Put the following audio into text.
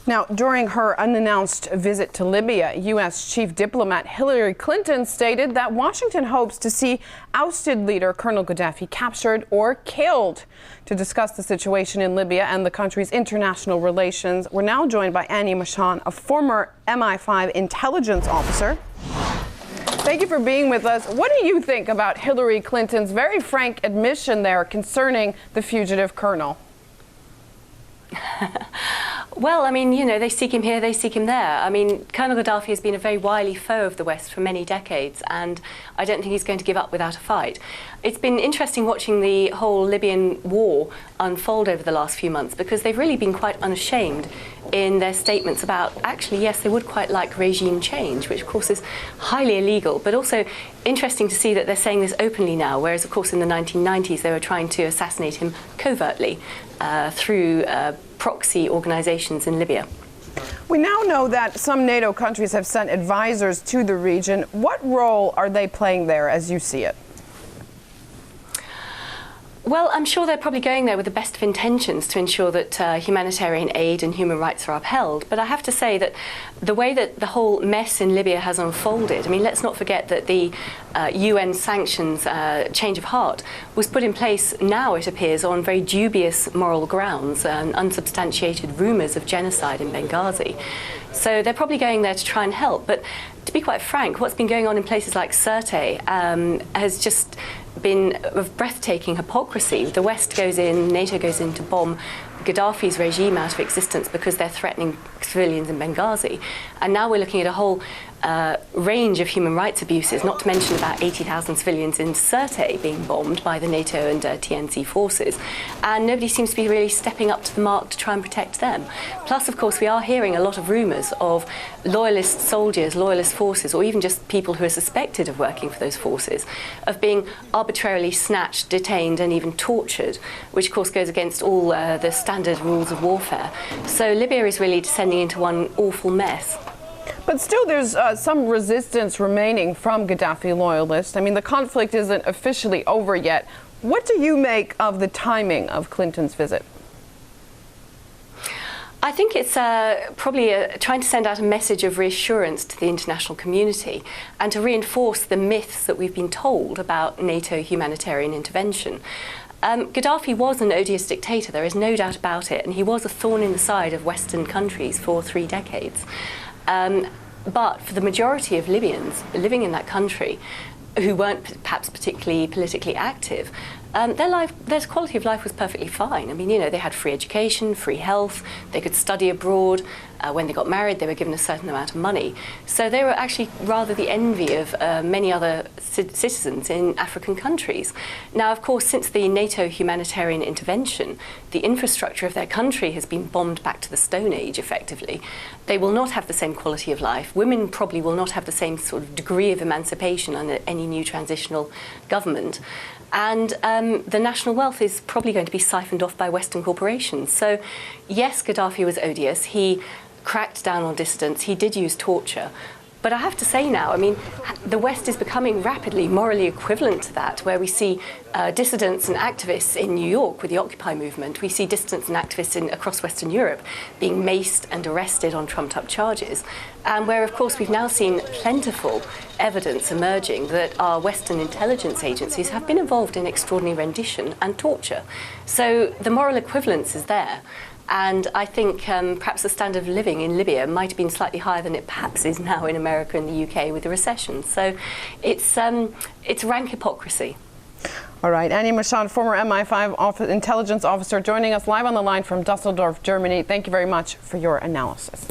Now, during her unannounced visit to Libya, U.S. Chief Diplomat Hillary Clinton stated that Washington hopes to see ousted leader Colonel Gaddafi captured or killed. To discuss the situation in Libya and the country's international relations, we're now joined by Annie Machon, a former MI5 intelligence officer. Thank you for being with us. What do you think about Hillary Clinton's very frank admission there concerning the fugitive colonel? Well, I mean, you know, they seek him here, they seek him there. I mean, Colonel Gaddafi has been a very wily foe of the West for many decades, and I don't think he's going to give up without a fight. It's been interesting watching the whole Libyan war unfold over the last few months, because they've really been quite unashamed in their statements about, actually, yes, they would quite like regime change, which of course is highly illegal, but also interesting to see that they're saying this openly now, whereas of course in the 1990s they were trying to assassinate him covertly through proxy organizations in Libya. We now know that some NATO countries have sent advisors to the region. What role are they playing there as you see it? Well, I'm sure they're probably going there with the best of intentions to ensure that humanitarian aid and human rights are upheld. But I have to say that the way that the whole mess in Libya has unfolded, I mean, let's not forget that the UN sanctions change of heart was put in place now, it appears, on very dubious moral grounds and unsubstantiated rumours of genocide in Benghazi. So they're probably going there to try and help. But to be quite frank, what's been going on in places like Sirte has just been of breathtaking hypocrisy. The West goes in, NATO goes in to bomb Gaddafi's regime out of existence because they're threatening civilians in Benghazi. And now we're looking at a whole range of human rights abuses, not to mention about 80,000 civilians in Sirte being bombed by the NATO and TNC forces. And nobody seems to be really stepping up to the mark to try and protect them. Plus, of course, we are hearing a lot of rumours of loyalist soldiers, loyalist forces, or even just people who are suspected of working for those forces, of being arbitrarily snatched, detained, and even tortured, which, of course, goes against all the standard rules of warfare. So Libya is really descending into one awful mess. But still, there's some resistance remaining from Gaddafi loyalists. I mean, the conflict isn't officially over yet. What do you make of the timing of Clinton's visit? I think it's probably trying to send out a message of reassurance to the international community and to reinforce the myths that we've been told about NATO humanitarian intervention. Gaddafi was an odious dictator, there is no doubt about it, and he was a thorn in the side of Western countries for 3 decades. But for the majority of Libyans living in that country who weren't perhaps particularly politically active, their quality of life was perfectly fine. I mean, you know, they had free education, free health, they could study abroad. When they got married, they were given a certain amount of money. So they were actually rather the envy of many other citizens in African countries. Now, of course, since the NATO humanitarian intervention, the infrastructure of their country has been bombed back to the Stone Age, effectively. They will not have the same quality of life. Women probably will not have the same sort of degree of emancipation under any new transitional government. And the national wealth is probably going to be siphoned off by Western corporations. So, yes, Gaddafi was odious. He cracked down on dissidents. He did use torture. But I have to say now, I mean, the West is becoming rapidly morally equivalent to that, where we see dissidents and activists in New York with the Occupy movement. We see dissidents and activists across Western Europe being maced and arrested on trumped-up charges. And where, of course, we've now seen plentiful evidence emerging that our Western intelligence agencies have been involved in extraordinary rendition and torture. So the moral equivalence is there. And I think perhaps the standard of living in Libya might have been slightly higher than it perhaps is now in America and the UK with the recession. So it's rank hypocrisy. All right, Annie Machon, former MI5 intelligence officer, joining us live on the line from Dusseldorf, Germany. Thank you very much for your analysis.